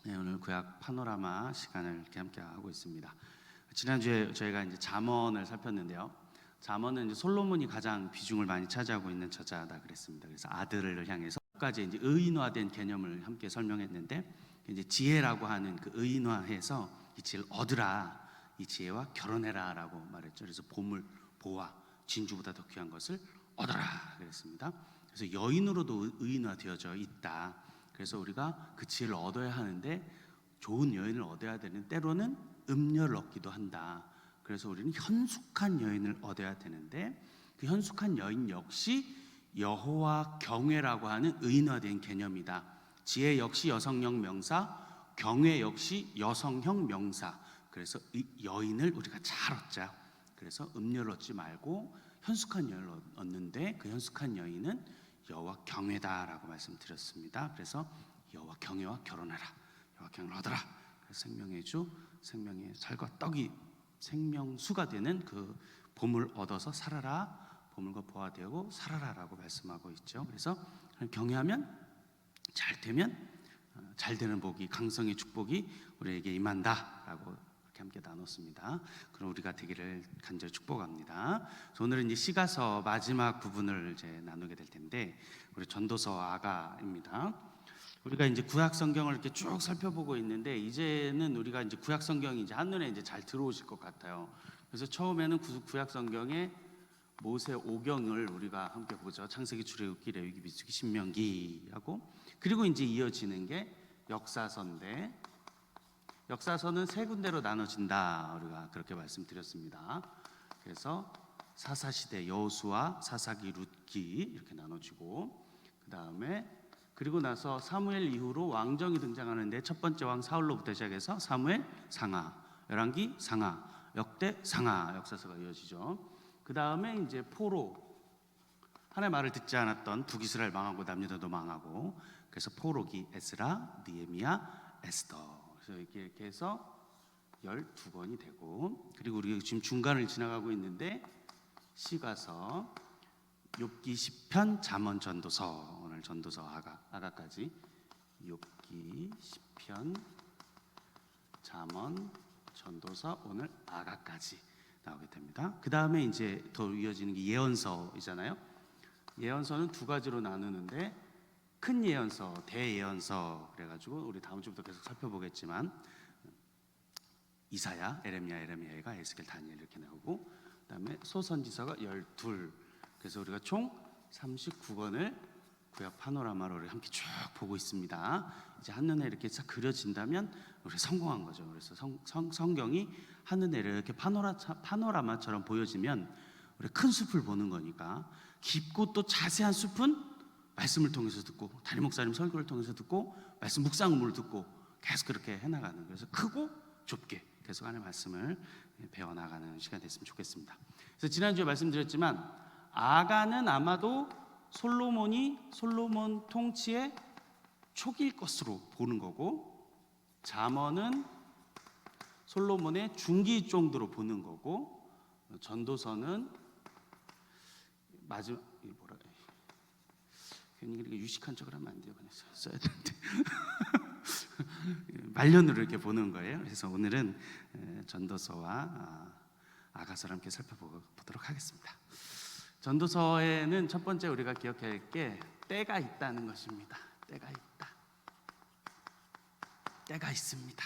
네, 오늘 구약 파노라마 시간을 이렇게 함께 하고 있습니다. 지난주에 저희가 이제 잠언을 살폈는데요. 잠언은 이제 솔로몬이 가장 비중을 많이 차지하고 있는 저자다 그랬습니다. 그래서 아들을 향해서 까지 이제 의인화된 개념을 함께 설명했는데, 이제 지혜라고 하는 그 의인화해서 이 지혜를 얻으라, 이 지혜와 결혼해라라고 말했죠. 그래서 보물, 보화, 진주보다 더 귀한 것을 얻어라 그랬습니다. 그래서 여인으로도 의인화되어져 있다. 그래서 우리가 그 지혜를 얻어야 하는데, 좋은 여인을 얻어야 되는 때로는 음녀를 얻기도 한다. 그래서 우리는 현숙한 여인을 얻어야 되는데, 그 현숙한 여인 역시 여호와 경외라고 하는 의인화된 개념이다. 지혜 역시 여성형 명사, 경외 역시 여성형 명사. 그래서 이 여인을 우리가 잘 얻자. 그래서 음녀를 얻지 말고 현숙한 여인을 얻는데, 그 현숙한 여인은 여호와 경외다라고 말씀드렸습니다. 그래서 여호와 경외와 결혼하라, 여호와 경외를 얻어라. 생명의 주, 생명의 살과 떡이 생명수가 되는 그 보물 얻어서 살아라, 보물과 보화되고 살아라라고 말씀하고 있죠. 그래서 경외하면 잘 되면 잘 되는 복이, 강성의 축복이 우리에게 임한다라고 이렇게 함께 나눴습니다. 그럼 우리가 되기를 간절히 축복합니다. 오늘은 이제 시가서 마지막 부분을 이제 나누게 될 텐데, 우리 전도서 아가입니다. 우리가 이제 구약 성경을 이렇게 쭉 살펴보고 있는데, 이제는 우리가 이제 구약 성경이 이제 한눈에 이제 잘 들어오실 것 같아요. 그래서 처음에는 구약 성경의 모세 오경을 우리가 함께 보죠. 창세기, 출애굽기, 레위기, 민수기, 신명기 하고, 그리고 이제 이어지는 게 역사서인데, 역사서는 세 군데로 나눠진다. 우리가 그렇게 말씀드렸습니다. 그래서 사사시대 여호수아, 사사기, 룻기 이렇게 나눠지고, 그 다음에 그리고 나서 사무엘 이후로 왕정이 등장하는데, 첫 번째 왕 사울로부터 시작해서 사무엘, 상하, 열왕기, 상하, 역대, 상하, 역사서가 이어지죠. 그 다음에 이제 포로, 하나님의 말을 듣지 않았던 북이스라엘 망하고 남유다도 망하고, 그래서 포로기, 에스라, 느헤미야, 에스더. 그래서 이렇게 해서 12권이 되고, 그리고 우리가 지금 중간을 지나가고 있는데, 시가서, 욥기, 시편, 잠언, 전도서. 오늘 전도서 아가까지 욥기, 시편, 잠언, 전도서, 오늘 아가까지 나오게 됩니다. 그 다음에 이제 더 이어지는 게 예언서이잖아요. 예언서는 두 가지로 나누는데, 큰 예언서, 대예언서 그래가지고 우리 다음 주부터 계속 살펴보겠지만, 이사야, 에레미야가, 에스겔, 다니엘 이렇게 나오고, 그다음에 소선지서가 12. 그래서 우리가 총 39권을 구약 파노라마로 함께 쭉 보고 있습니다. 이제 한눈에 이렇게 싹 그려진다면 우리 성공한 거죠. 그래서 성경이 한눈에 이렇게 파노라마처럼 보여지면 우리 큰 숲을 보는 거니까, 깊고 또 자세한 숲은 말씀을 통해서 듣고, 담임 목사님 설교를 통해서 듣고, 말씀 묵상음을 듣고 계속 그렇게 해나가는, 그래서 크고 좁게 계속 하나님의 말씀을 배워나가는 시간이 됐으면 좋겠습니다. 그래서 지난주에 말씀드렸지만, 아가는 아마도 솔로몬 통치의 초기일 것으로 보는 거고, 잠언은 솔로몬의 중기 정도로 보는 거고, 전도서는 마지막, 뭐라 괜히 이렇게 유식한 척을 하면 안 돼요. 그냥 써야 되는데 말년으로 이렇게 보는 거예요. 그래서 오늘은 전도서와 아가서를 함께 살펴보도록 하겠습니다. 전도서에는 첫 번째 우리가 기억해야 할 게 때가 있다는 것입니다. 때가 있습니다.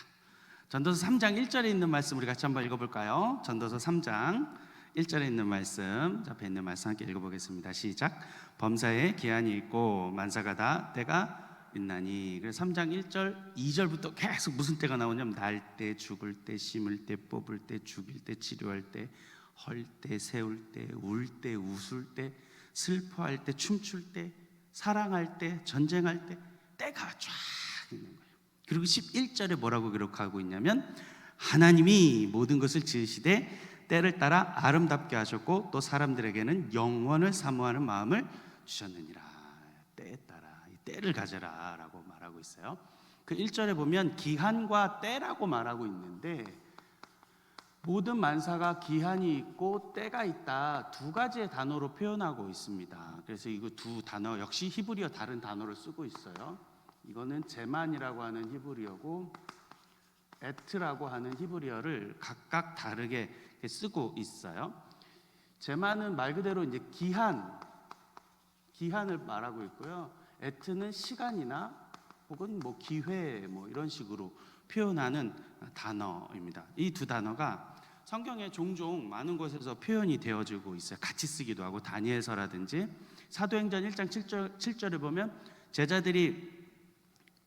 전도서 3장 1절에 있는 말씀 우리 같이 한번 읽어볼까요? 전도서 3장 1절에 있는 말씀, 앞에 있는 말씀 함께 읽어보겠습니다. 시작. 범사에 기한이 있고 만사가 다 때가 있나니. 그래서 3장 1절 2절부터 계속 무슨 때가 나오냐면, 날 때, 죽을 때, 심을 때, 뽑을 때, 죽일 때, 치료할 때, 헐 때, 세울 때, 울 때, 웃을 때, 슬퍼할 때, 춤출 때, 사랑할 때, 전쟁할 때, 때가 쫙 있는 거예요. 그리고 11절에 뭐라고 기록하고 있냐면, 하나님이 모든 것을 지으시되 때를 따라 아름답게 하셨고, 또 사람들에게는 영원을 사모하는 마음을 주셨느니라. 때에 따라 이 때를 가져라 라고 말하고 있어요. 그 1절에 보면 기한과 때라고 말하고 있는데, 모든 만사가 기한이 있고 때가 있다, 두 가지의 단어로 표현하고 있습니다. 그래서 이거 두 단어 역시 히브리어 다른 단어를 쓰고 있어요. 이거는 제만이라고 하는 히브리어고 에트라고 하는 히브리어를 각각 다르게 쓰고 있어요. 제만은 말 그대로 이제 기한을 말하고 있고요. 에트는 시간이나 혹은 뭐 기회 뭐 이런 식으로 표현하는 단어입니다. 이 두 단어가 성경에 종종 많은 곳에서 표현이 되어지고 있어요. 같이 쓰기도 하고 다니엘서라든지 사도행전 1장 7절에 보면 제자들이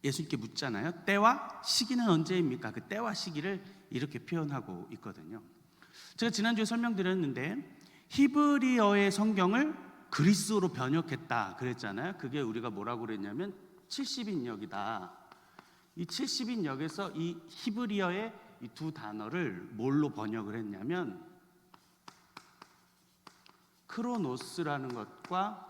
예수님께 묻잖아요. 때와 시기는 언제입니까? 그 때와 시기를 이렇게 표현하고 있거든요. 제가 지난주에 설명드렸는데 히브리어의 성경을 그리스어로 번역했다 그랬잖아요. 그게 우리가 뭐라고 그랬냐면 70인역이다. 이 70인역에서 이 히브리어의 이 두 단어를 뭘로 번역을 했냐면 크로노스라는 것과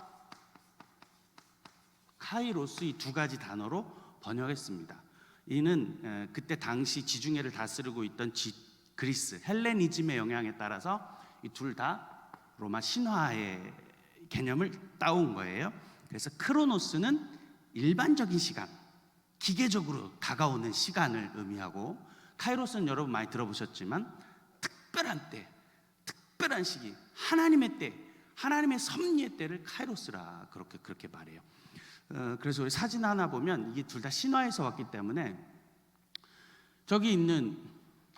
카이로스 이 두 가지 단어로 번역했습니다. 이는 그때 당시 지중해를 다스리고 있던 그리스 헬레니즘의 영향에 따라서 이 둘 다 로마 신화의 개념을 따온 거예요. 그래서 크로노스는 일반적인 시간, 기계적으로 다가오는 시간을 의미하고, 카이로스는 여러분 많이 들어보셨지만 특별한 때, 특별한 시기, 하나님의 때, 하나님의 섭리의 때를 카이로스라 그렇게 말해요. 그래서 우리 사진 하나 보면 이게 둘 다 신화에서 왔기 때문에 저기 있는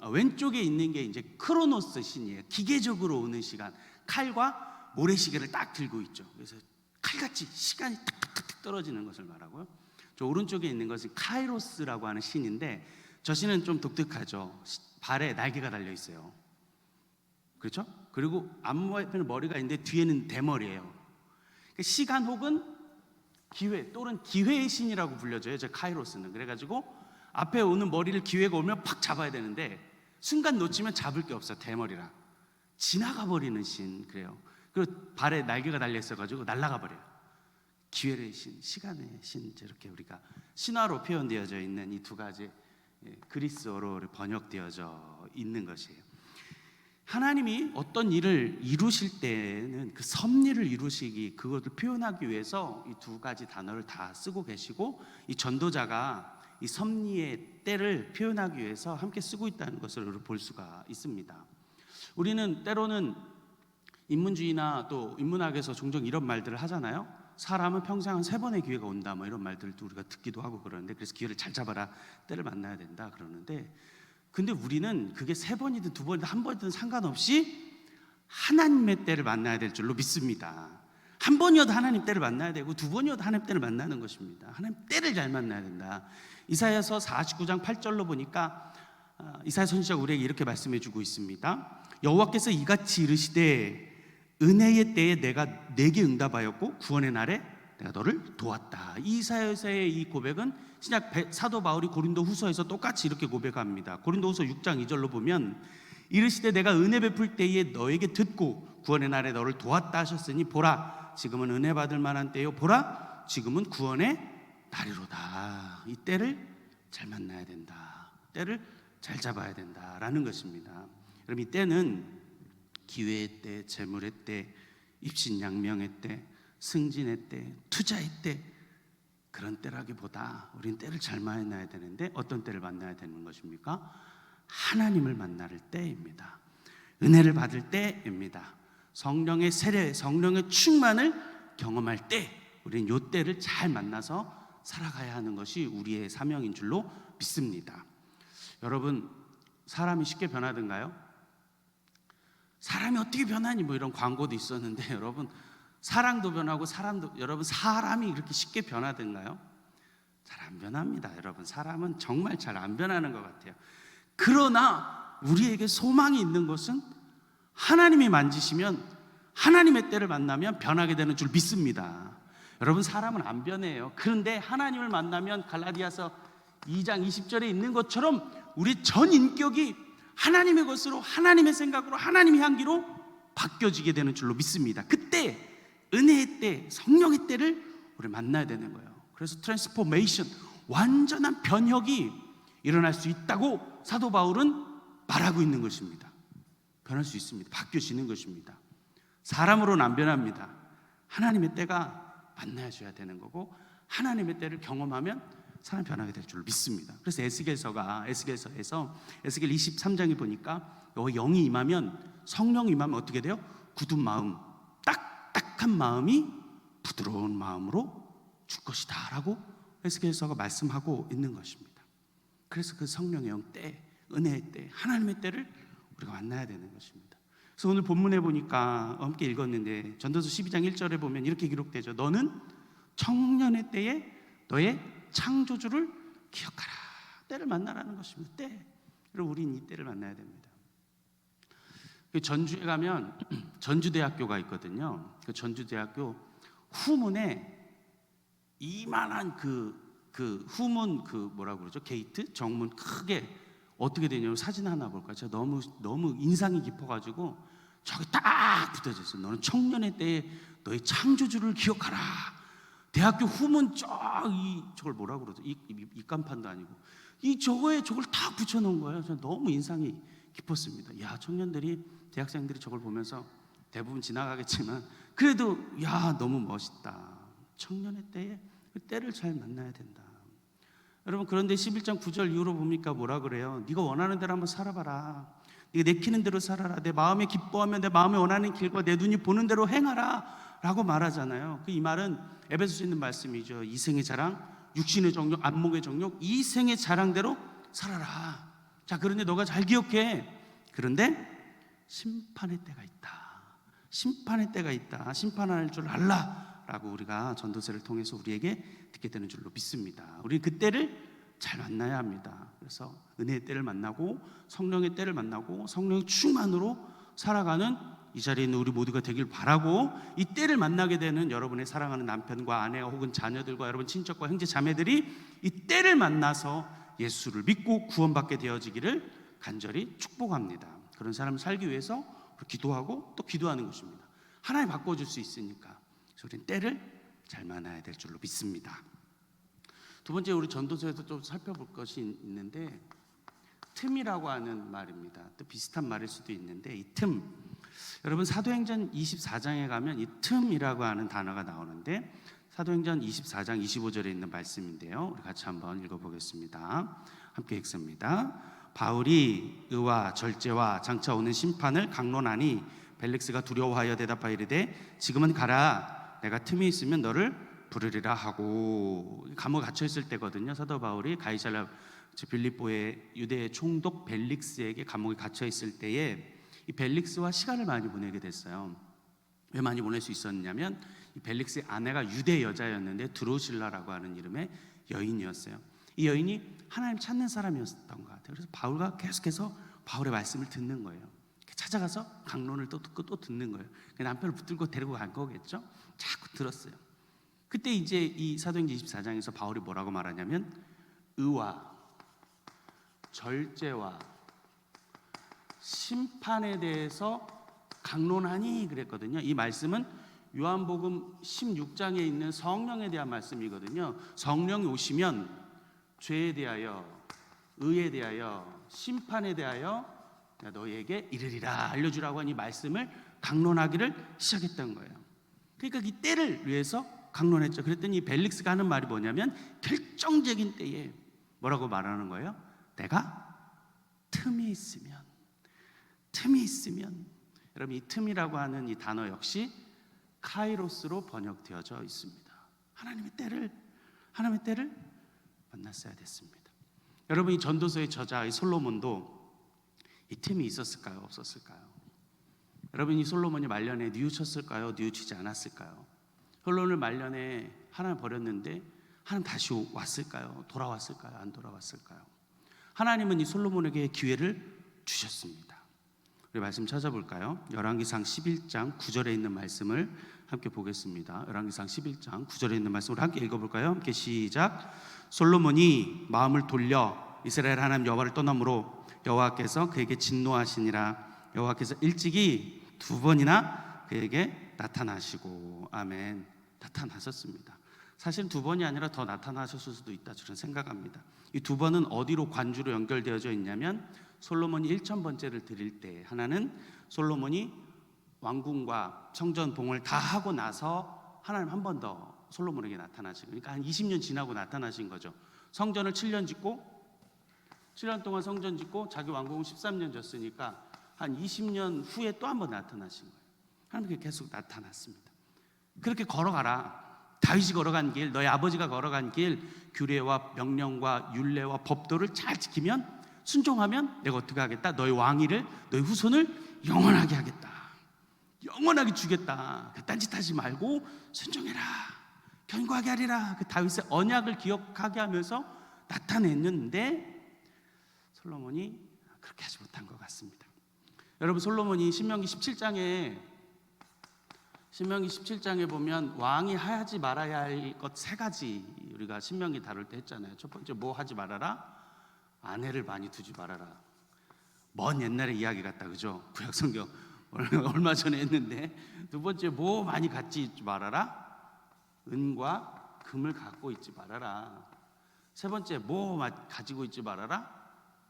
왼쪽에 있는 게 이제 크로노스 신이에요. 기계적으로 오는 시간, 칼과 모래시계를 딱 들고 있죠. 그래서 칼같이 시간이 탁탁탁 떨어지는 것을 말하고요. 저 오른쪽에 있는 것은 카이로스라고 하는 신인데 저 신은 좀 독특하죠. 발에 날개가 달려 있어요. 그렇죠? 그리고 앞에는 머리가 있는데 뒤에는 대머리예요. 시간 혹은 기회 또는 기회의 신이라고 불려져요. 저 카이로스는. 그래가지고 앞에 오는 머리를 기회가 오면 팍 잡아야 되는데 순간 놓치면 잡을 게 없어. 대머리라 지나가 버리는 신. 그래요. 그리고 발에 날개가 달려 있어가지고 날아가 버려요. 기회의 신, 시간의 신. 이렇게 우리가 신화로 표현되어져 있는 이 두 가지 그리스어로 번역되어져 있는 것이에요. 하나님이 어떤 일을 이루실 때는 그 섭리를 이루시기, 그것을 표현하기 위해서 이 두 가지 단어를 다 쓰고 계시고, 이 전도자가 이 섭리의 때를 표현하기 위해서 함께 쓰고 있다는 것을 볼 수가 있습니다. 우리는 때로는 인문주의나 또 인문학에서 종종 이런 말들을 하잖아요. 사람은 평생 한 3번의 기회가 온다, 뭐 이런 말들도 우리가 듣기도 하고 그러는데, 그래서 기회를 잘 잡아라, 때를 만나야 된다 그러는데, 근데 우리는 그게 3번이든 2번이든 1번이든 상관없이 하나님의 때를 만나야 될 줄로 믿습니다. 1번이어도 하나님 때를 만나야 되고 2번이어도 하나님 때를 만나는 것입니다. 하나님 때를 잘 만나야 된다. 이사야서 49장 8절로 보니까 이사야 선지자가 우리에게 이렇게 말씀해 주고 있습니다. 여호와께서 이같이 이르시되 은혜의 때에 내가 내게 응답하였고 구원의 날에 내가 너를 도왔다. 이사야서의 이 고백은 신약 사도 바울이 고린도 후서에서 똑같이 이렇게 고백합니다. 고린도 후서 6장 2절로 보면 이르시되 내가 은혜 베풀 때에 너에게 듣고 구원의 날에 너를 도왔다 하셨으니 보라 지금은 은혜 받을 만한 때요 보라 지금은 구원의 날이로다. 이 때를 잘 만나야 된다. 때를 잘 잡아야 된다라는 것입니다. 여러분, 이 때는 기회의 때, 재물의 때, 입신양명의 때, 승진의 때, 투자의 때, 그런 때라기보다 우리는 때를 잘 만나야 되는데 어떤 때를 만나야 되는 것입니까? 하나님을 만날 때입니다. 은혜를 받을 때입니다. 성령의 세례, 성령의 충만을 경험할 때, 우리는 이 때를 잘 만나서 살아가야 하는 것이 우리의 사명인 줄로 믿습니다. 여러분, 사람이 쉽게 변하던가요? 사람이 어떻게 변하니? 뭐 이런 광고도 있었는데 여러분, 사랑도 변하고 여러분, 사람이 이렇게 쉽게 변하던가요? 잘 안 변합니다. 여러분, 사람은 정말 잘 안 변하는 것 같아요. 그러나 우리에게 소망이 있는 것은 하나님이 만지시면, 하나님의 때를 만나면 변하게 되는 줄 믿습니다. 여러분, 사람은 안 변해요. 그런데 하나님을 만나면 갈라디아서 2장 20절에 있는 것처럼 우리 전 인격이 하나님의 것으로, 하나님의 생각으로, 하나님의 향기로 바뀌어지게 되는 줄로 믿습니다. 그때 은혜의 때, 성령의 때를 우리 만나야 되는 거예요. 그래서 트랜스포메이션, 완전한 변혁이 일어날 수 있다고 사도 바울은 말하고 있는 것입니다. 변할 수 있습니다. 바뀌어지는 것입니다. 사람으로는 안 변합니다. 하나님의 때가 만나줘야 되는 거고, 하나님의 때를 경험하면 사람이 변하게 될 줄로 믿습니다. 그래서 에스겔서에서 에스겔 23장에 보니까 영이 임하면, 성령이 임하면 어떻게 돼요? 굳은 마음, 딱딱한 마음이 부드러운 마음으로 줄 것이다 라고 에스겔서가 말씀하고 있는 것입니다. 그래서 그 성령의 영 때, 은혜의 때, 하나님의 때를 우리가 만나야 되는 것입니다. 그래서 오늘 본문에 보니까 함께 읽었는데 전도서 12장 1절에 보면 이렇게 기록되죠. 너는 청년의 때에 너의 창조주를 기억하라. 때를 만나라는 것입니다. 때. 그리고 우리는 이 때를 만나야 됩니다. 전주에 가면 전주대학교가 있거든요. 그 전주대학교 후문에 이만한 그 후문 뭐라고 그러죠? 게이트? 정문 크게 어떻게 되냐면 사진 하나 볼까요? 제가 너무 인상이 깊어가지고 저기 딱 붙어져 있어요. 너는 청년의 때에 너의 창조주를 기억하라. 대학교 후문 저걸 뭐라고 그러죠? 입간판도 아니고 저걸 딱 붙여놓은 거예요. 저는 너무 인상이 깊었습니다. 야, 청년들이, 대학생들이 저걸 보면서 대부분 지나가겠지만 그래도 야, 너무 멋있다. 청년의 때에 그 때를 잘 만나야 된다. 여러분, 그런데 11장 9절 이후로 보니까 뭐라 그래요? 네가 원하는 대로 한번 살아봐라. 네가 내키는 대로 살아라. 내 마음에 기뻐하며 내 마음에 원하는 길과 내 눈이 보는 대로 행하라 라고 말하잖아요. 이 말은 에베소서에 있는 말씀이죠. 이생의 자랑, 육신의 정욕, 안목의 정욕, 이생의 자랑대로 살아라. 자, 그런데 너가 잘 기억해. 그런데 심판의 때가 있다. 심판의 때가 있다. 심판할 줄 알라 라고 우리가 전도서를 통해서 우리에게 듣게 되는 줄로 믿습니다. 우리는 그 때를 잘 만나야 합니다. 그래서 은혜의 때를 만나고 성령의 때를 만나고 성령의 충만으로 살아가는 이 자리에 있는 우리 모두가 되길 바라고, 이 때를 만나게 되는 여러분의 사랑하는 남편과 아내와 혹은 자녀들과 여러분 친척과 형제 자매들이 이 때를 만나서 예수를 믿고 구원받게 되어지기를 간절히 축복합니다. 그런 사람을 살기 위해서 기도하고 또 기도하는 것입니다. 하나님 바꿔줄 수 있으니까. 그래서 우리는 때를 잘 만나야 될 줄로 믿습니다. 두 번째, 우리 전도서에서 좀 살펴볼 것이 있는데, 틈이라고 하는 말입니다. 또 비슷한 말일 수도 있는데, 이 틈, 여러분 사도행전 24장에 가면 이 틈이라고 하는 단어가 나오는데, 사도행전 24장 25절에 있는 말씀인데요, 우리 같이 한번 읽어보겠습니다. 함께 읽습니다. 바울이 의와 절제와 장차 오는 심판을 강론하니 벨릭스가 두려워하여 대답하이르되 지금은 가라. 내가 틈이 있으면 너를 부르리라 하고. 감옥에 갇혀 있을 때거든요. 사도 바울이 가이사랴 빌립보의 유대의 총독 벨릭스에게 감옥에 갇혀 있을 때에 이 벨릭스와 시간을 많이 보내게 됐어요. 왜 많이 보낼 수 있었냐면 이 벨릭스의 아내가 유대 여자였는데 드로실라라고 하는 이름의 여인이었어요. 이 여인이 하나님 찾는 사람이었던 것 같아요. 그래서 바울과 계속해서 바울의 말씀을 듣는 거예요. 찾아가서 강론을 또 듣고 또 듣는 거예요. 남편을 붙들고 데리고 간 거겠죠. 자꾸 들었어요. 그때 이제 이 사도행전 24장에서 바울이 뭐라고 말하냐면 의와 절제와 심판에 대해서 강론하니 그랬거든요. 이 말씀은 요한복음 16장에 있는 성령에 대한 말씀이거든요. 성령이 오시면 죄에 대하여, 의에 대하여, 심판에 대하여 너희에게 이르리라 알려주라고 한 이 말씀을 강론하기를 시작했던 거예요. 그러니까 이 때를 위해서 강론했죠. 그랬더니 벨릭스가 하는 말이 뭐냐면 결정적인 때에 뭐라고 말하는 거예요? 내가 틈이 있으면. 여러분, 이 틈이라고 하는 이 단어 역시 카이로스로 번역되어져 있습니다. 하나님의 때를 만났어야 됐습니다. 여러분, 이 전도서의 저자 이 솔로몬도 이 틈이 있었을까요? 없었을까요? 여러분, 이 솔로몬이 말년에 뉘우쳤을까요? 뉘우치지 않았을까요? 솔로몬을 말년에 하나님 버렸는데 하나님 다시 왔을까요? 돌아왔을까요? 안 돌아왔을까요? 하나님은 이 솔로몬에게 기회를 주셨습니다. 우리 말씀 찾아볼까요? 열왕기상 11장 9절에 있는 말씀을 함께 보겠습니다. 열왕기상 11장 9절에 있는 말씀을 함께 읽어볼까요? 함께 시작. 솔로몬이 마음을 돌려 이스라엘 하나님 여호와를 떠나므로 여호와께서 그에게 진노하시니라. 여호와께서 일찍이 2번이나 그에게 나타나시고. 아멘. 나타나셨습니다. 사실 2번이 아니라 더 나타나셨을 수도 있다, 저는 생각합니다. 이 2번은 어디로 관주로 연결되어져 있냐면 솔로몬이 1000번째를 드릴 때, 하나는 솔로몬이 왕궁과 성전 봉을 다 하고 나서 하나님 한 번 더 솔로몬에게 나타나신, 그러니까 한 20년 지나고 나타나신 거죠. 성전을 7년 짓고 7년 동안 성전 짓고 자기 왕궁을 13년 졌으니까 한 20년 후에 또 한 번 나타나신 거예요. 하나님께 계속 나타났습니다. 그렇게 걸어가라. 다윗이 걸어간 길, 너희 아버지가 걸어간 길, 규례와 명령과 율례와 법도를 잘 지키면, 순종하면 내가 어떻게 하겠다? 너희 왕위를, 너희 후손을 영원하게 하겠다. 영원하게 주겠다. 그딴 짓 하지 말고 순종해라. 견고하게 하리라. 그 다윗의 언약을 기억하게 하면서 나타냈는데 솔로몬이 그렇게 하지 못한 것 같습니다. 여러분, 솔로몬이 신명기 17장에 보면 왕이 하지 말아야 할 것 3가지 우리가 신명기 다룰 때 했잖아요. 첫 번째, 뭐 하지 말아라? 아내를 많이 두지 말아라. 먼 옛날의 이야기 같다, 그죠? 구약성경 얼마 전에 했는데. 두 번째, 뭐 많이 갖지 말아라? 은과 금을 갖고 있지 말아라. 세 번째, 뭐 가지고 있지 말아라?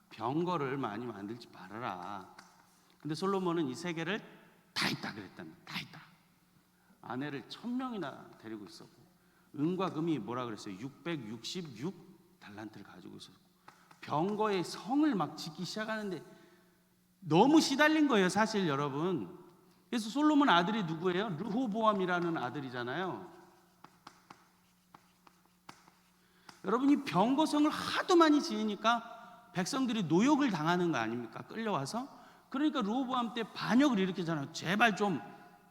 병거를 많이 만들지 말아라. 근데 솔로몬은 이 3개를 다 있다 그랬답니다. 다 있다. 아내를 1000명이나 데리고 있었고, 은과 금이 뭐라 그랬어요? 666달란트를 가지고 있었고, 병거의 성을 막 짓기 시작하는데 너무 시달린 거예요, 사실 여러분. 그래서 솔로몬 아들이 누구예요? 르호보암이라는 아들이잖아요. 여러분, 이 병거성을 하도 많이 지으니까 백성들이 노역을 당하는 거 아닙니까? 끌려와서. 그러니까 르호보암 때 반역을 일으키잖아요. 제발 좀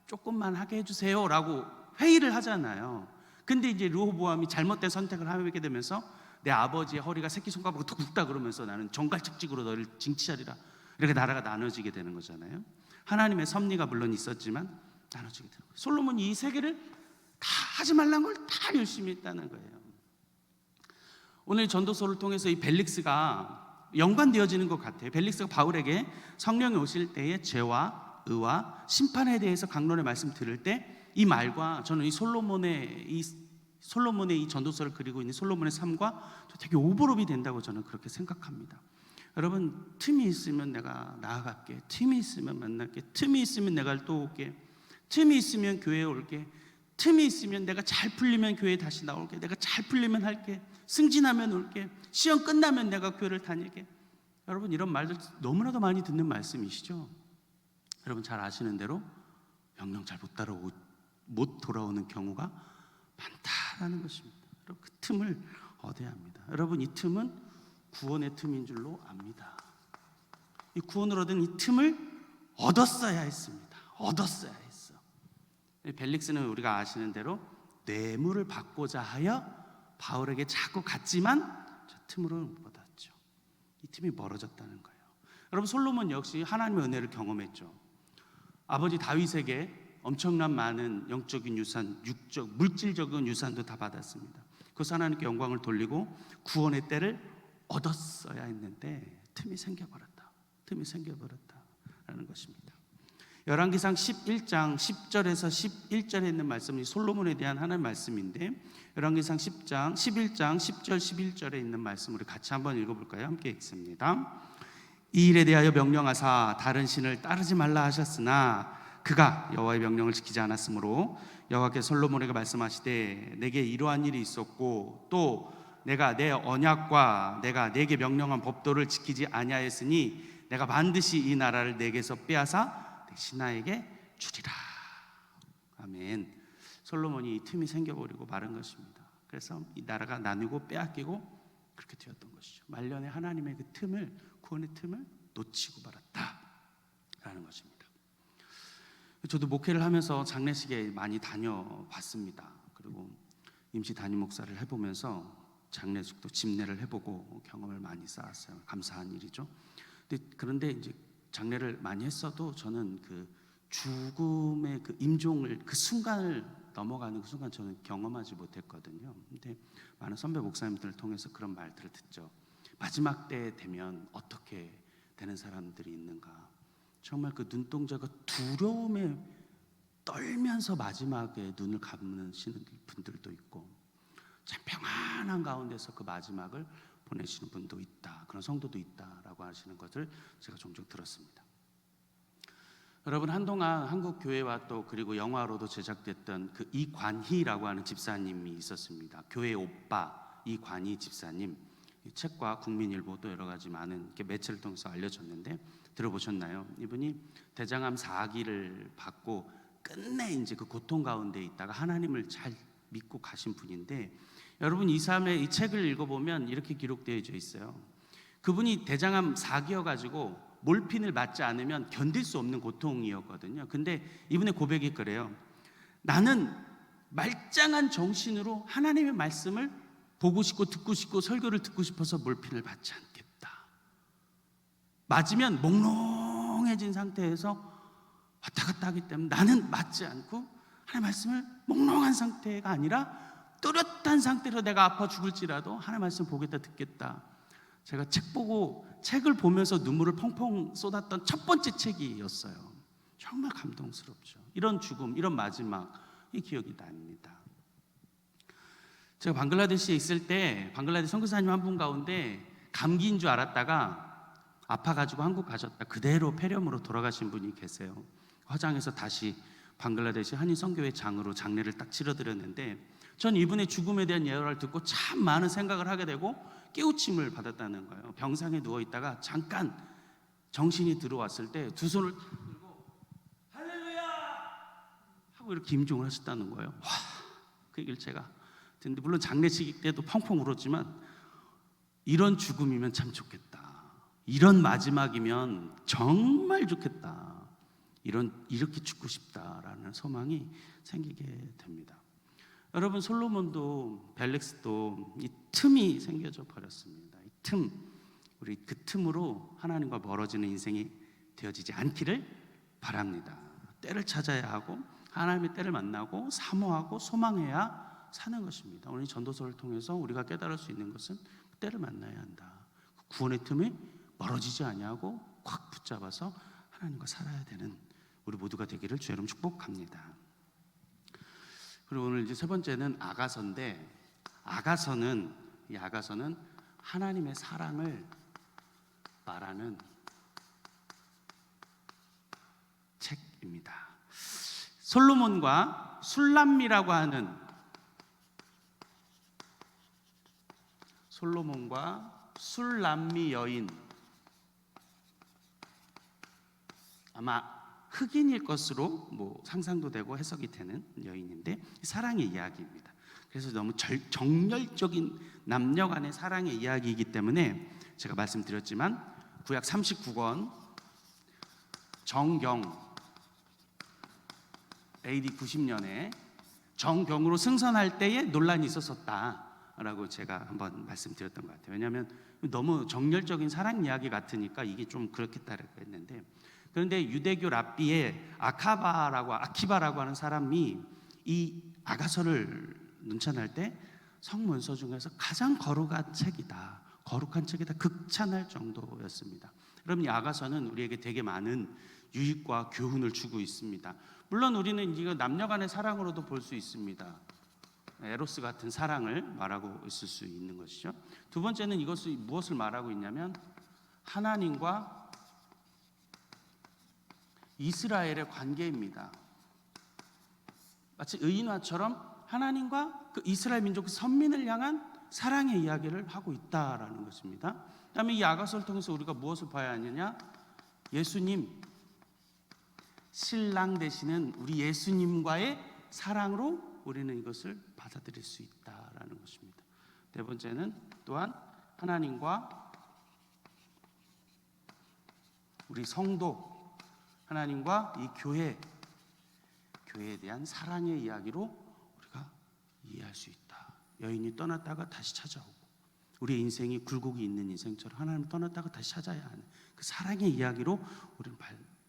조금만 하게 해주세요 라고 회의를 하잖아요. 근데 이제 르호보암이 잘못된 선택을 하게 되면서 내 아버지의 허리가 새끼손가락으로 더 굵다 그러면서 나는 정갈직직으로 너를 징치하리라, 이렇게 나라가 나눠지게 되는 거잖아요. 하나님의 섭리가 물론 있었지만 나눠지게 되는 거예요. 솔로몬이 이 3개를 다 하지 말라는 걸 다 열심히 했다는 거예요. 오늘 전도서를 통해서 이 벨릭스가 연관되어지는 것 같아요. 벨릭스가 바울에게 성령이 오실 때의 죄와 의와 심판에 대해서 강론의 말씀 들을 때 이 말과 저는 이 솔로몬의 이 전도서를 그리고 있는 솔로몬의 삶과 되게 오버랩이 된다고 저는 그렇게 생각합니다. 여러분, 틈이 있으면 내가 나아갈게, 틈이 있으면 만날게, 틈이 있으면 내가 또 올게, 틈이 있으면 교회에 올게, 틈이 있으면 내가 잘 풀리면 교회에 다시 나올게, 내가 잘 풀리면 할게, 승진하면 올게, 시험 끝나면 내가 교회를 다닐게. 여러분, 이런 말들 너무나도 많이 듣는 말씀이시죠? 여러분 잘 아시는 대로 명령 잘 못 돌아오는 경우가 많다라는 것입니다. 여러분, 그 틈을 얻어야 합니다. 여러분, 이 틈은 구원의 틈인 줄로 압니다. 이 구원을 얻은 이 틈을 얻었어야 했습니다. 얻었어야 했어. 벨릭스는 우리가 아시는 대로 뇌물을 받고자 하여 바울에게 자꾸 갔지만 저 틈으로 못 받았죠. 이 틈이 멀어졌다는 거예요. 여러분, 솔로몬 역시 하나님의 은혜를 경험했죠. 아버지 다윗에게 엄청난 많은 영적인 유산, 육적, 물질적인 유산도 다 받았습니다. 그래서 하나님께 영광을 돌리고 구원의 때를 얻었어야 했는데 틈이 생겨버렸다. 틈이 생겨버렸다라는 것입니다. 열왕기상 11장 10절에서 11절에 있는 말씀이 솔로몬에 대한 하나님의 말씀인데, 열왕기상 11장 10절 11절에 있는 말씀 우리 같이 한번 읽어볼까요? 함께 읽습니다. 이 일에 대하여 명령하사 다른 신을 따르지 말라 하셨으나 그가 여호와의 명령을 지키지 않았으므로 여호와께서 솔로몬에게 말씀하시되 내게 이러한 일이 있었고 또 내가 내 언약과 내가 내게 명령한 법도를 지키지 아니하였으니 내가 반드시 이 나라를 내게서 빼앗아 내 신하에게 주리라. 아멘. 솔로몬이 이 틈이 생겨버리고 마른 것입니다. 그래서 이 나라가 나누고 빼앗기고 그렇게 되었던 것이죠. 말년에 하나님의 그 틈을, 구원의 틈을 놓치고 말았다라는 것입니다. 저도 목회를 하면서 장례식에 많이 다녀봤습니다. 그리고 임시 담임 목사를 해보면서 장례식도 집례를 해보고 경험을 많이 쌓았어요. 감사한 일이죠. 그런데 이제 장례를 많이 했어도 저는 그 죽음의 그 임종을, 그 순간을 넘어가는 그 순간 저는 경험하지 못했거든요. 근데 많은 선배 목사님들을 통해서 그런 말들을 듣죠. 마지막 때 되면 어떻게 되는 사람들이 있는가. 정말 그 눈동자가 두려움에 떨면서 마지막에 눈을 감으시는 분들도 있고, 참 평안한 가운데서 그 마지막을 보내시는 분도 있다, 그런 성도도 있다라고 하시는 것을 제가 종종 들었습니다. 여러분, 한동안 한국 교회와 또 그리고 영화로도 제작됐던 그 이관희라고 하는 집사님이 있었습니다. 교회 오빠, 이관희 집사님, 이 책과 국민일보 또 여러 가지 많은 이렇게 매체를 통해서 알려졌는데 들어보셨나요? 이분이 대장암 4기를 받고 끝내 이제 그 고통 가운데 있다가 하나님을 잘 믿고 가신 분인데, 여러분 이 사람의 이 책을 읽어보면 이렇게 기록되어 있어요. 그분이 대장암 4기여가지고 몰핀을 맞지 않으면 견딜 수 없는 고통이었거든요. 근데 이분의 고백이 그래요. 나는 말짱한 정신으로 하나님의 말씀을 보고 싶고 듣고 싶고 설교를 듣고 싶어서 몰핀을 받지 않겠다. 맞으면 몽롱해진 상태에서 왔다 갔다 하기 때문에 나는 맞지 않고 하나님의 말씀을 몽롱한 상태가 아니라 또렷한 상태로 내가 아파 죽을지라도 하나님의 말씀 보겠다 듣겠다. 제가 책을 보면서 눈물을 펑펑 쏟았던 첫 번째 책이었어요. 정말 감동스럽죠. 이런 죽음, 이런 마지막이 기억이 납니다. 제가 방글라데시에 있을 때 방글라데시 선교사님 한 분 가운데 감기인 줄 알았다가 아파가지고 한국 가셨다 그대로 폐렴으로 돌아가신 분이 계세요. 화장해서 다시 방글라데시 한인 선교회 장으로 장례를 딱 치러드렸는데, 전 이분의 죽음에 대한 예언을 듣고 참 많은 생각을 하게 되고 깨우침을 받았다는 거예요. 병상에 누워 있다가 잠깐 정신이 들어왔을 때 두 손을 들고 할렐루야 하고 이렇게 임종을 하셨다는 거예요. 와, 그 얘기를 제가 듣는데, 물론 장례식 때도 펑펑 울었지만 이런 죽음이면 참 좋겠다. 이런 마지막이면 정말 좋겠다. 이렇게 죽고 싶다라는 소망이 생기게 됩니다. 여러분, 솔로몬도 벨렉스도 이 틈이 생겨져 버렸습니다. 이 틈, 우리 그 틈으로 하나님과 멀어지는 인생이 되어지지 않기를 바랍니다. 때를 찾아야 하고 하나님의 때를 만나고 사모하고 소망해야 사는 것입니다. 오늘 이 전도서를 통해서 우리가 깨달을 수 있는 것은 때를 만나야 한다. 구원의 틈에 멀어지지 아니하고 꽉 붙잡아서 하나님과 살아야 되는 우리 모두가 되기를 주의 이름으로 축복합니다. 그리고 오늘 이제 세 번째는 아가서인데, 아가서는 하나님의 사랑을 말하는 책입니다. 솔로몬과 술람미라고 하는 솔로몬과 술람미 여인, 아마 흑인일 것으로 상상도 되고 해석이 되는 여인인데 사랑의 이야기입니다. 그래서 너무 정열적인 남녀 간의 사랑의 이야기이기 때문에 제가 말씀드렸지만 구약 39권 정경 AD 90년에 정경으로 승선할 때에 논란이 있었다라고 제가 한번 말씀드렸던 것 같아요. 왜냐하면 너무 정열적인 사랑 이야기 같으니까 이게 좀 그렇겠다라고 했는데, 그런데 유대교 랍비의 아키바라고 하는 사람이 이 아가서를 눈찬할 때 성문서 중에서 가장 거룩한 책이다, 극찬할 정도였습니다. 여러분, 이 아가서는 우리에게 되게 많은 유익과 교훈을 주고 있습니다. 물론 우리는 이거 남녀간의 사랑으로도 볼 수 있습니다. 에로스 같은 사랑을 말하고 있을 수 있는 것이죠. 두 번째는 이것이 무엇을 말하고 있냐면 하나님과 이스라엘의 관계입니다. 마치 의인화처럼 하나님과 그 이스라엘 민족 선민을 향한 사랑의 이야기를 하고 있다라는 것입니다. 그다음에 이 아가서를 통해서 우리가 무엇을 봐야 하느냐? 예수님, 신랑 되시는 우리 예수님과의 사랑으로 우리는 이것을 받아들일 수 있다라는 것입니다. 네 번째는 또한 하나님과 우리 성도, 하나님과 이 교회에 대한 사랑의 이야기로 우리가 이해할 수 있다. 여인이 떠났다가 다시 찾아오고 우리의 인생이 굴곡이 있는 인생처럼 하나님을 떠났다가 다시 찾아야 하는 그 사랑의 이야기로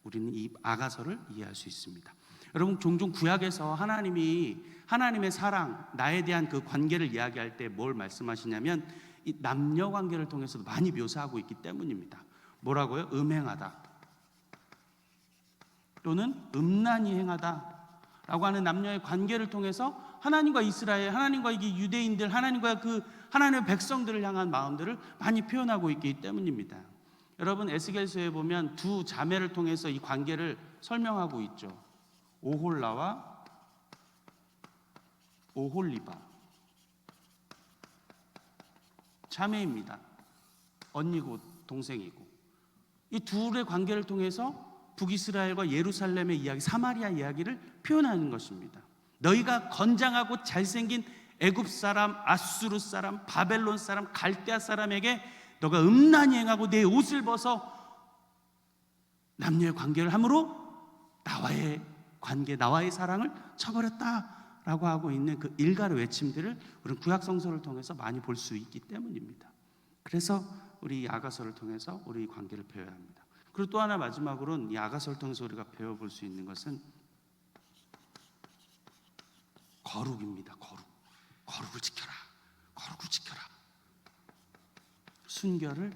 우리는 이 아가서를 이해할 수 있습니다. 여러분, 종종 구약에서 하나님의 사랑, 나에 대한 그 관계를 이야기할 때 뭘 말씀하시냐면 이 남녀 관계를 통해서도 많이 묘사하고 있기 때문입니다. 뭐라고요? 음행하다 또는 음란히 행하다라고 하는 남녀의 관계를 통해서 하나님과 이스라엘, 하나님과 이게 유대인들, 하나님과 그 하나님의 백성들을 향한 마음들을 많이 표현하고 있기 때문입니다. 여러분, 에스겔서에 보면 두 자매를 통해서 이 관계를 설명하고 있죠. 오홀라와 오홀리바. 자매입니다. 언니고 동생이고. 이 둘의 관계를 통해서 북이스라엘과 예루살렘의 이야기, 사마리아 이야기를 표현하는 것입니다. 너희가 건장하고 잘생긴 애굽 사람, 아수르 사람, 바벨론 사람, 갈대아 사람에게 너가 음란히 행하고 내 옷을 벗어 남녀의 관계를 함으로 나와의 관계, 나와의 사랑을 쳐버렸다라고 하고 있는 그 일갈의 외침들을 우리는 구약 성서를 통해서 많이 볼 수 있기 때문입니다. 그래서 우리 아가서를 통해서 우리 관계를 배워야 합니다. 그리고 또 하나 마지막으로는 이 아가서를 통해서 우리가 배워볼 수 있는 것은 거룩입니다. 거룩을 지켜라. 거룩을 지켜라. 순결을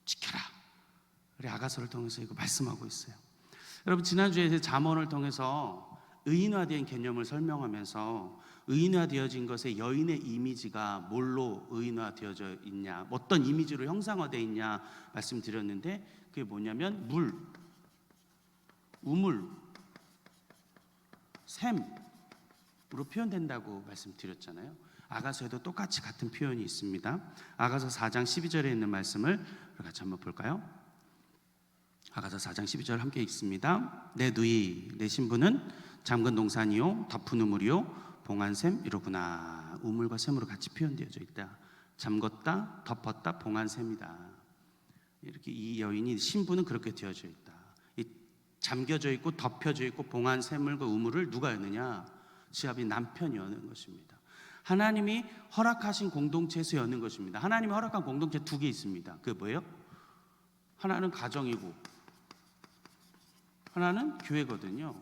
지켜라. 우리 아가서를 통해서 이거 말씀하고 있어요. 여러분, 지난주에 잠언을 통해서 의인화된 개념을 설명하면서 의인화되어진 것의 여인의 이미지가 뭘로 의인화되어져 있냐, 어떤 이미지로 형상화되어 있냐 말씀드렸는데, 그게 뭐냐면 물, 우물, 샘으로 표현된다고 말씀드렸잖아요. 아가서에도 똑같이 같은 표현이 있습니다. 아가서 4장 12절에 있는 말씀을 같이 한번 볼까요? 아가서 4장 12절 함께 읽습니다. 내 누이 내 신부는 잠근 동산이요 덮은 우물이요 봉한 샘이로구나. 우물과 샘으로 같이 표현되어져 있다. 잠궜다, 덮었다, 봉한 샘이다. 이렇게 이 여인이, 신부는 그렇게 되어져 있다. 이 잠겨져 있고 덮여져 있고 봉한 샘물과 우물을 누가 여느냐? 지압이 남편이 여는 것입니다. 하나님이 허락하신 공동체에서 여는 것입니다. 하나님이 허락한 공동체 두 개 있습니다. 그게 뭐예요? 하나는 가정이고 하나는 교회거든요.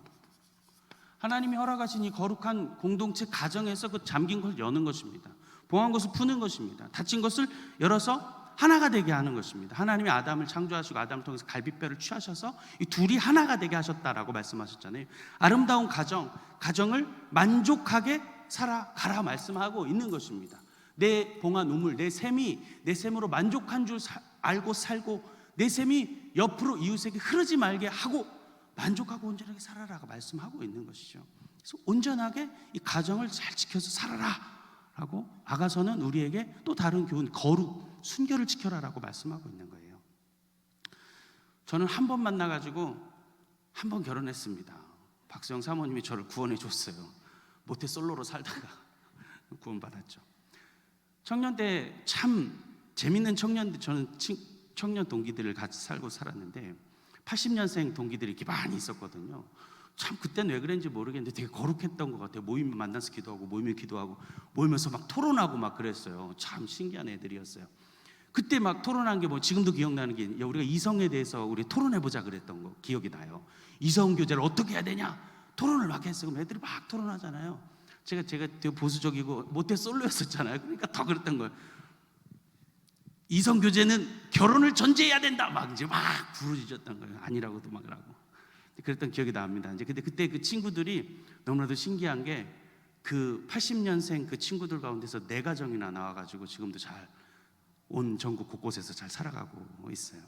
하나님이 허락하신 이 거룩한 공동체 가정에서 그 잠긴 것을 여는 것입니다. 봉한 것을 푸는 것입니다. 닫힌 것을 열어서 하나가 되게 하는 것입니다. 하나님이 아담을 창조하시고 아담을 통해서 갈빗뼈를 취하셔서 이 둘이 하나가 되게 하셨다라고 말씀하셨잖아요. 아름다운 가정을 만족하게 살아가라 말씀하고 있는 것입니다. 내 봉한 우물, 내 샘으로 만족한 줄 알고 살고, 내 샘이 옆으로 이웃에게 흐르지 말게 하고 만족하고 온전하게 살아라고 말씀하고 있는 것이죠. 그래서 온전하게 이 가정을 잘 지켜서 살아라 라고 아가서는 우리에게 또 다른 교훈, 거룩, 순결을 지켜라라고 말씀하고 있는 거예요. 저는 한 번 만나가지고 한 번 결혼했습니다. 박수영 사모님이 저를 구원해 줬어요. 모태솔로로 살다가 구원받았죠. 청년 때 참 재밌는 청년들, 저는 청년 동기들을 같이 살고 살았는데 80년생 동기들이 이렇게 많이 있었거든요. 참 그때는 왜 그랬는지 모르겠는데 되게 거룩했던 것 같아요. 모이면 만나서 기도하고 모이면 기도하고 모이면서 막 토론하고 막 그랬어요. 참 신기한 애들이었어요. 그때 막 토론한 게 뭐 지금도 기억나는 게, 우리가 이성에 대해서 우리 토론해보자 그랬던 거 기억이 나요. 이성 교제를 어떻게 해야 되냐 토론을 막 했어요. 그럼 애들이 막 토론하잖아요. 제가 되게 보수적이고 모태솔로였었잖아요. 그러니까 더 그랬던 거예요. 이성 교제는 결혼을 전제해야 된다 막 이제 막 부르짖었던 거예요. 아니라고도 막 하고 그랬던 기억이 납니다. 이제 근데 그때 그 친구들이 너무나도 신기한 게 그 80년생 그 친구들 가운데서 4가정이나 나와가지고 지금도 잘 온 전국 곳곳에서 잘 살아가고 있어요.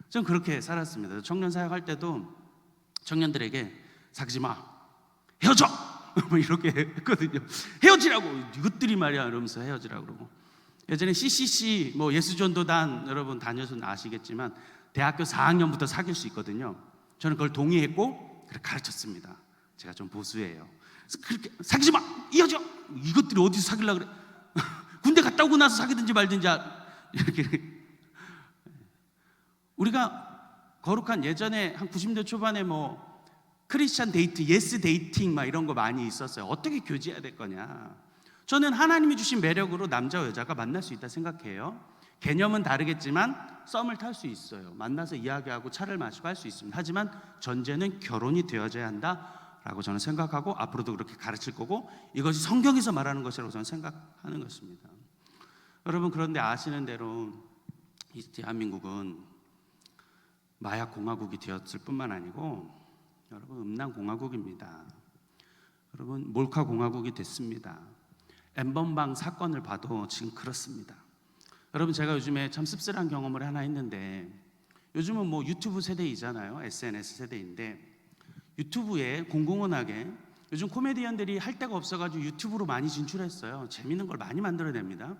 전 그렇게 살았습니다. 청년 사역할 때도 청년들에게 사귀지 마, 헤어져 뭐 이렇게 했거든요. 헤어지라고, 이것들이 말이야 이러면서 헤어지라고 그러고. 예전에 CCC 뭐 예수전도단 여러분 다녀서 아시겠지만 대학교 4학년부터 사귈 수 있거든요. 저는 그걸 동의했고 그렇게 가르쳤습니다. 제가 좀 보수예요. 그래서 그렇게 사귀지 마, 이어져. 이것들이 어디서 사귀려고 그래? 군대 갔다 오고 나서 사귀든지 말든지 이렇게. 우리가 거룩한 예전에 한 90년대 초반에 뭐 크리스찬 데이트, 예스 데이팅 막 이런 거 많이 있었어요. 어떻게 교제해야 될 거냐. 저는 하나님이 주신 매력으로 남자와 여자가 만날 수 있다 생각해요. 개념은 다르겠지만 썸을 탈 수 있어요. 만나서 이야기하고 차를 마시고 할 수 있습니다. 하지만 전제는 결혼이 되어져야 한다라고 저는 생각하고 앞으로도 그렇게 가르칠 거고, 이것이 성경에서 말하는 것이라고 저는 생각하는 것입니다. 여러분, 그런데 아시는 대로 이 대한민국은 마약 공화국이 되었을 뿐만 아니고 여러분 음란 공화국입니다. 여러분 몰카 공화국이 됐습니다. 엠번방 사건을 봐도 지금 그렇습니다. 여러분, 제가 요즘에 참 씁쓸한 경험을 하나 했는데, 요즘은 뭐 유튜브 세대이잖아요. SNS 세대인데 유튜브에 공공연하게 요즘 코미디언들이 할 데가 없어가지고 유튜브로 많이 진출했어요. 재밌는 걸 많이 만들어냅니다.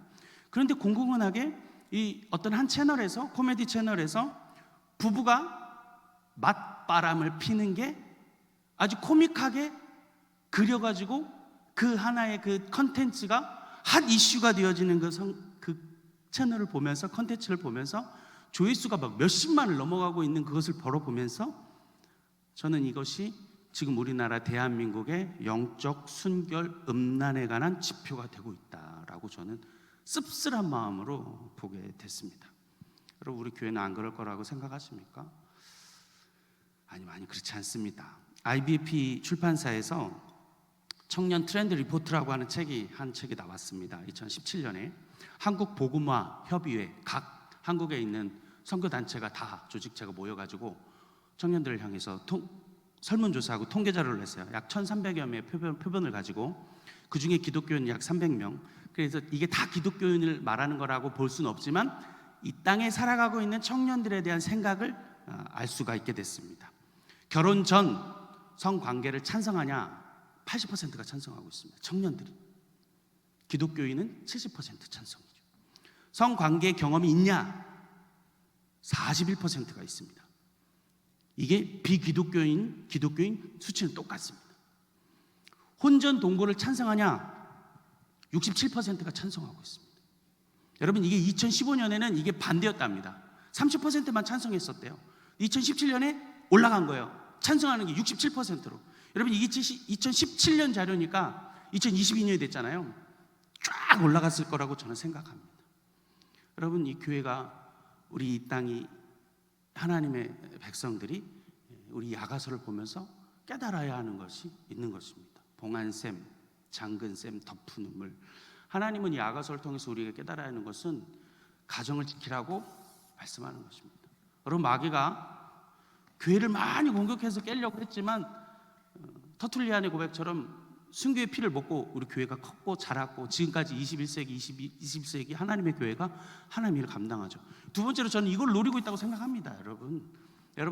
그런데 공공연하게 이 어떤 한 채널에서, 코미디 채널에서 부부가 맞바람을 피는 게 아주 코믹하게 그려가지고 그 하나의 그 컨텐츠가 핫 이슈가 되어지는 그 채널을 보면서, 컨텐츠를 보면서 조회수가 막 몇십만을 넘어가고 있는 그것을 보면서 저는 이것이 지금 우리나라 대한민국의 영적 순결 음란에 관한 지표가 되고 있다라고 저는 씁쓸한 마음으로 보게 됐습니다. 여러분, 우리 교회는 안 그럴 거라고 생각하십니까? 아니 그렇지 않습니다. IBP 출판사에서 청년 트렌드 리포트라고 하는 한 책이 나왔습니다. 2017년에 한국 복음화 협의회, 각 한국에 있는 선교단체가 다 조직체가 모여가지고 청년들을 향해서 설문조사하고 통계자료를 냈어요. 약 1,300여 명의 표본을 가지고 그 중에 기독교인 약 300명. 그래서 이게 다 기독교인을 말하는 거라고 볼 수는 없지만 이 땅에 살아가고 있는 청년들에 대한 생각을 알 수가 있게 됐습니다. 결혼 전 성관계를 찬성하냐? 80%가 찬성하고 있습니다. 청년들이. 기독교인은 70% 찬성이죠. 성관계 경험이 있냐? 41%가 있습니다. 이게 비기독교인, 기독교인 수치는 똑같습니다. 혼전 동거를 찬성하냐? 67%가 찬성하고 있습니다. 여러분, 이게 2015년에는 이게 반대였답니다. 30%만 찬성했었대요. 2017년에 올라간 거예요. 찬성하는 게 67%로. 여러분, 이게 2017년 자료니까 2022년이 됐잖아요. 쫙 올라갔을 거라고 저는 생각합니다. 여러분, 이 교회가, 우리 이 땅이, 하나님의 백성들이 우리 야가서를 보면서 깨달아야 하는 것이 있는 것입니다. 봉안샘, 장근샘, 덮은 눈물. 하나님은 이 야가서를 통해서 우리가 깨달아야 하는 것은 가정을 지키라고 말씀하는 것입니다. 여러분, 마귀가 교회를 많이 공격해서 깨려고 했지만 터툴리안의 고백처럼 순교의 피를 먹고 우리 교회가 컸고 자랐고 지금까지 21세기, 20세기 하나님의 교회가 하나님의 일을 감당하죠. 두 번째로 저는 이걸 노리고 있다고 생각합니다. 여러분,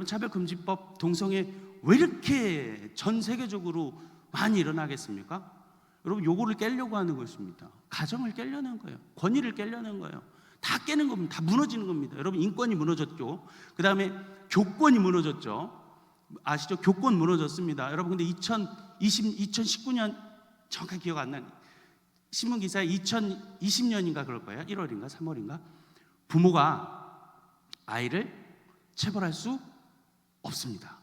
차별금지법, 동성애 왜 이렇게 전 세계적으로 많이 일어나겠습니까? 여러분, 요거를 깨려고 하는 것입니다. 가정을 깨려는 거예요. 권위를 깨려는 거예요. 다 깨는 겁니다. 다 무너지는 겁니다. 여러분, 인권이 무너졌죠. 그 다음에 교권이 무너졌죠. 아시죠? 교권 무너졌습니다. 여러분, 근데 2019년 정확하게 기억 안 나는 신문기사에 2020년인가 그럴 거예요. 1월인가 3월인가 부모가 아이를 체벌할 수 없습니다.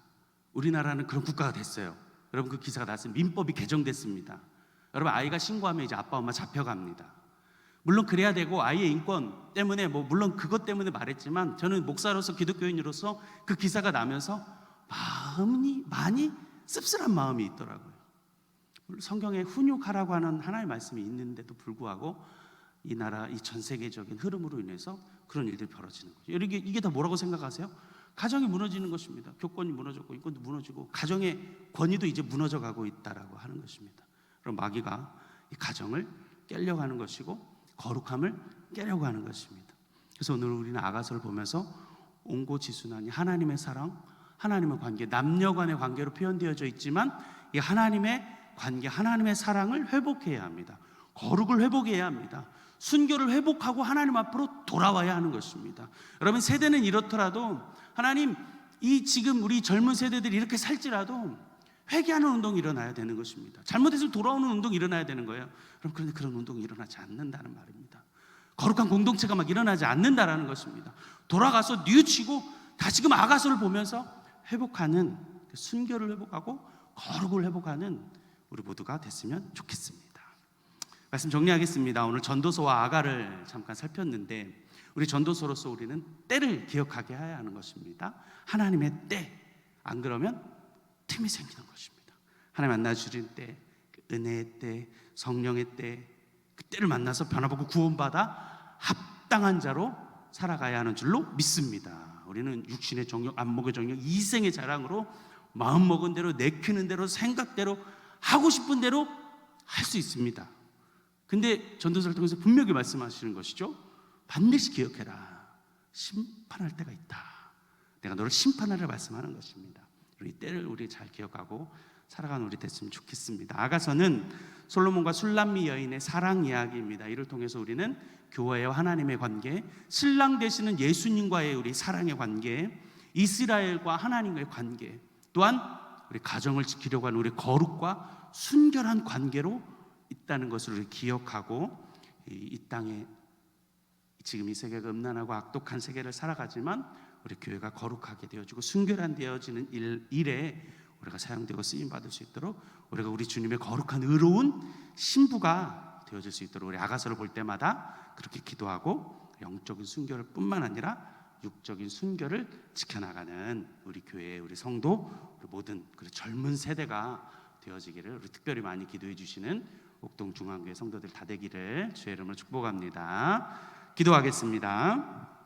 우리나라는 그런 국가가 됐어요. 여러분, 그 기사가 나왔어요. 민법이 개정됐습니다. 여러분, 아이가 신고하면 이제 아빠 엄마 잡혀갑니다. 물론 그래야 되고 아이의 인권 때문에 물론 그것 때문에 말했지만 저는 목사로서, 기독교인으로서 그 기사가 나면서 마음이 많이 씁쓸한 마음이 있더라고요. 성경에 훈육하라고 하는 하나님의 말씀이 있는데도 불구하고 이 나라, 이 전 세계적인 흐름으로 인해서 그런 일들이 벌어지는 거죠. 이게 다 뭐라고 생각하세요? 가정이 무너지는 것입니다. 교권이 무너졌고 인권도 무너지고 가정의 권위도 이제 무너져 가고 있다라고 하는 것입니다. 그럼 마귀가 이 가정을 깨려고 하는 것이고 거룩함을 깨려고 하는 것입니다. 그래서 오늘 우리는 아가서를 보면서 온고지순하니 하나님의 사랑, 하나님의 관계, 남녀 간의 관계로 표현되어져 있지만 이 하나님의 관계, 하나님의 사랑을 회복해야 합니다. 거룩을 회복해야 합니다. 순교를 회복하고 하나님 앞으로 돌아와야 하는 것입니다. 여러분, 세대는 이렇더라도 하나님, 이 지금 우리 젊은 세대들이 이렇게 살지라도 회개하는 운동이 일어나야 되는 것입니다. 잘못해서 돌아오는 운동이 일어나야 되는 거예요. 그런데 그런 운동이 일어나지 않는다는 말입니다. 거룩한 공동체가 막 일어나지 않는다라는 것입니다. 돌아가서 뉘우치고 다시금 아가서를 보면서 회복하는, 순교를 회복하고 거룩을 회복하는 우리 모두가 됐으면 좋겠습니다. 말씀 정리하겠습니다. 오늘 전도서와 아가를 잠깐 살폈는데 우리 전도서로서 우리는 때를 기억하게 해야 하는 것입니다. 하나님의 때, 안 그러면 틈이 생기는 것입니다. 하나님 만나주신 때, 은혜의 때, 성령의 때, 그 때를 만나서 변화받고 구원받아 합당한 자로 살아가야 하는 줄로 믿습니다. 우리는 육신의 정욕, 안목의 정욕, 이생의 자랑으로 마음먹은 대로, 내키는 대로, 생각대로, 하고 싶은 대로 할 수 있습니다. 근데 전도서를 통해서 분명히 말씀하시는 것이죠. 반드시 기억해라. 심판할 때가 있다. 내가 너를 심판하라 말씀하는 것입니다. 우리 때를 우리 잘 기억하고 살아가는 우리 됐으면 좋겠습니다. 아가서는 솔로몬과 술람미 여인의 사랑 이야기입니다. 이를 통해서 우리는 교회와 하나님의 관계, 신랑 되시는 예수님과의 우리 사랑의 관계, 이스라엘과 하나님과의 관계, 또한 우리 가정을 지키려고 하는 우리 거룩과 순결한 관계로 있다는 것을 우리 기억하고, 이 땅에 지금 이 세계가 음란하고 악독한 세계를 살아가지만 우리 교회가 거룩하게 되어지고 순결한 되어지는 일에 우리가 사용되고 쓰임 받을 수 있도록, 우리가 우리 주님의 거룩한 의로운 신부가 되어질 수 있도록 우리 아가서를 볼 때마다 그렇게 기도하고 영적인 순결을 뿐만 아니라 육적인 순결을 지켜나가는 우리 교회, 우리 성도, 우리 모든 우리 젊은 세대가 되어지기를 우리 특별히 많이 기도해 주시는 옥동중앙교회 성도들 다 되기를 주의 이름으로 축복합니다. 기도하겠습니다.